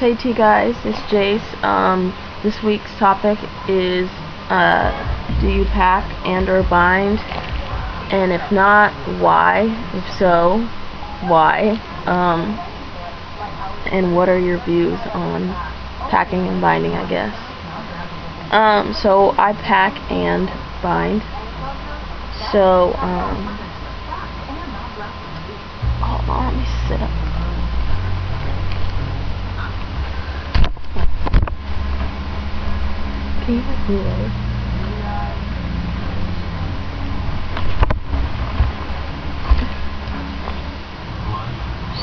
Hey T guys, it's Jayce. This week's topic is do you pack and or bind? And if not, why? If so, why? And what are your views on packing and binding, I guess. So I pack and bind. So hold on, let me sit up. Can you help me lower?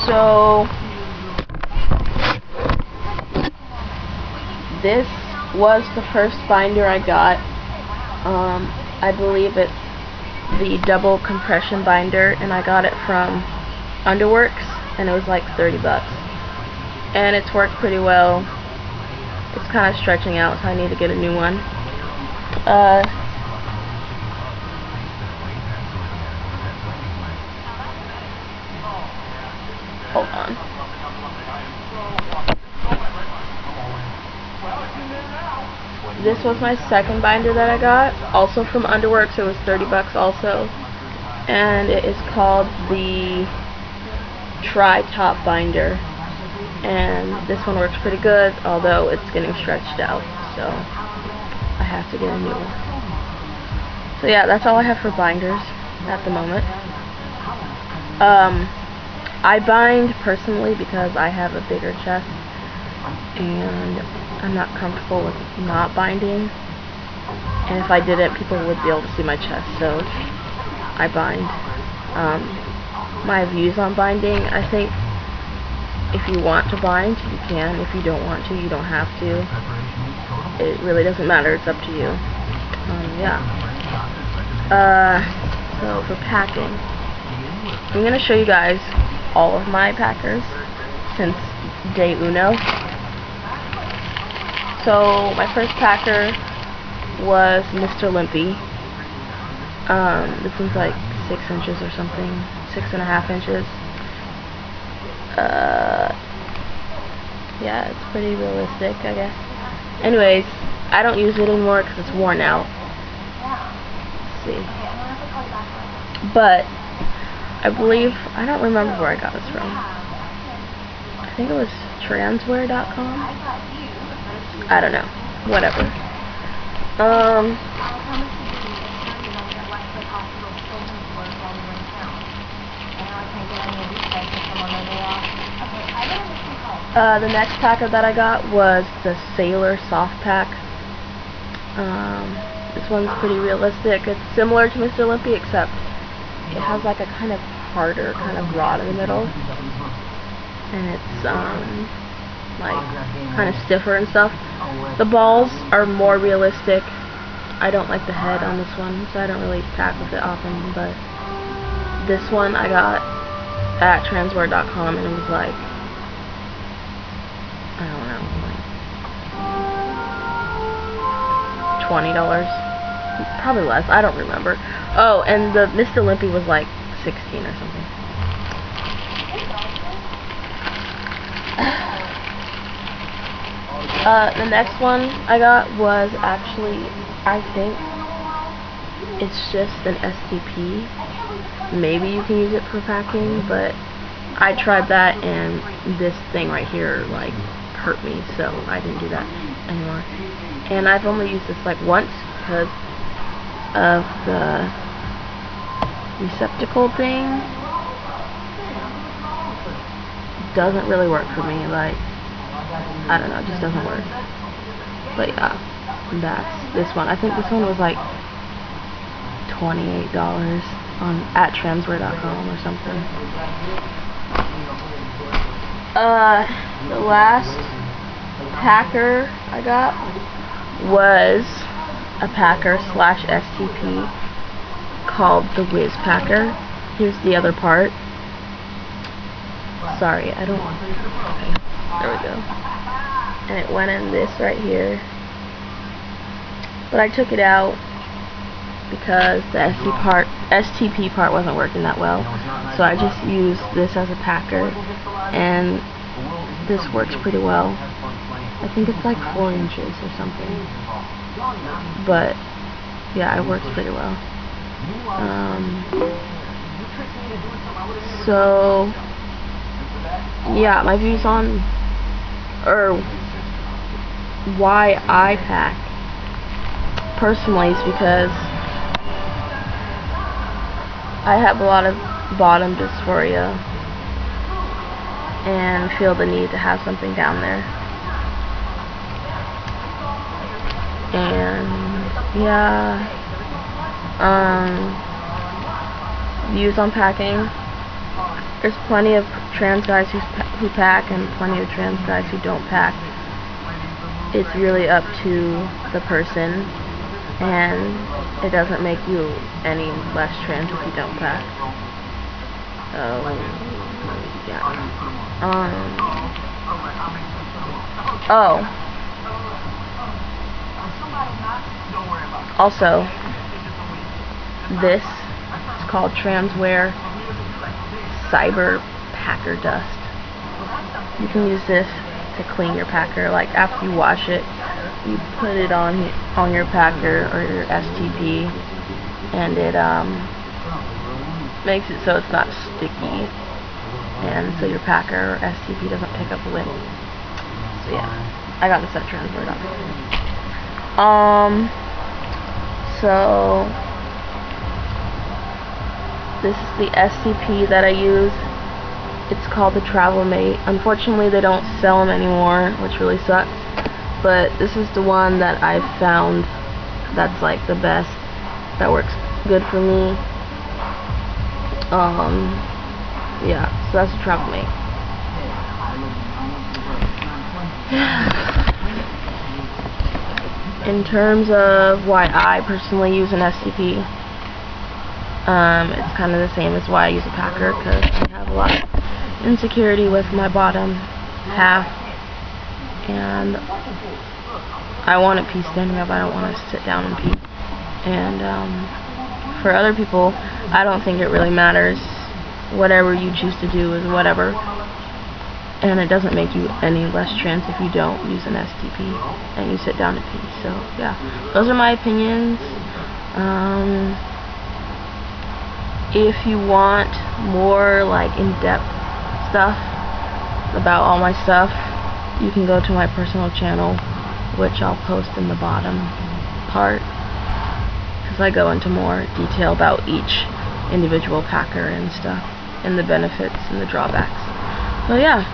So this was the first binder I got. I believe it's the double compression binder, and I got it from Underworks, and it was like 30 bucks. And it's worked pretty well. It's kind of stretching out, so I need to get a new one. Hold on. This was my second binder that I got, also from Underworks. It was 30 bucks also. And it is called the Tri-Top binder. And this one works pretty good, although it's getting stretched out, so I have to get a new one. So yeah, that's all I have for binders at the moment. I bind personally because I have a bigger chest, and I'm not comfortable with not binding. And if I didn't, people would be able to see my chest, so I bind. My views on binding, I think if you want to bind, you can. If you don't want to, you don't have to. It really doesn't matter. It's up to you. Yeah. So for packing, I'm going to show you guys all of my packers since day uno. So my first packer was Mr. Limpy. This one's like 6 inches or something, 6.5 inches. Yeah, it's pretty realistic, I guess. Anyways, I don't use it anymore because it's worn out. Let's see. But I believe, I don't remember where I got this from. I think it was transwear.com. I don't know. Whatever. The next packer that I got was the Sailor Soft Pack. This one's pretty realistic. It's similar to Mr. Limpy, except it has like a kind of harder kind of rod in the middle, and it's like kind of stiffer and stuff. The balls are more realistic. I don't like the head on this one, so I don't really pack with it often, but this one I got at transwear.com, and it was like, I don't know, like $20, probably less, I don't remember. Oh, and the Mr. Limpy was like 16 or something. The next one I got was actually, I think it's just an STP. Maybe you can use it for packing, but I tried that and this thing right here like hurt me, so I didn't do that anymore. And I've only used this like once because of the receptacle thing. Doesn't really work for me, like, I don't know, it just doesn't work. But yeah, that's this one. I think this one was like $28 at transwear.com or something. The last packer I got was a packer slash STP called the Whiz Packer. Here's the other part. Sorry, I don't. Okay, there we go. And it went in this right here, but I took it out because the STP part wasn't working that well, so I just used this as a packer, and this works pretty well. I think it's like 4 inches or something. But yeah, it works pretty well. So yeah, my views on why I pack personally is because I have a lot of bottom dysphoria and feel the need to have something down there. And yeah, views on packing. There's plenty of trans guys who pack and plenty of trans guys who don't pack. It's really up to the person, and it doesn't make you any less trans if you don't pack. Yeah. Also, this is called Transwear Cyber Packer Dust. You can use this to clean your packer. Like after you wash it, you put it on your packer or your STP, and it makes it so it's not sticky, and so your packer or STP doesn't pick up wind. So yeah, I got this at Transwear.com. So this is the STP that I use. It's called the Travel Mate. Unfortunately, they don't sell them anymore, which really sucks. But this is the one that I've found that's like the best, that works good for me. Yeah, so that's the Travel Mate. In terms of why I personally use an STP, it's kind of the same as why I use a packer, because I have a lot of insecurity with my bottom half, and I want to pee standing up. I don't want to sit down and pee. And for other people, I don't think it really matters. Whatever you choose to do is whatever, and it doesn't make you any less trans if you don't use an STP and you sit down to pee. So yeah, those are my opinions. If you want more like in-depth stuff about all my stuff, you can go to my personal channel, which I'll post in the bottom part, because I go into more detail about each individual packer and stuff, and the benefits and the drawbacks. So yeah.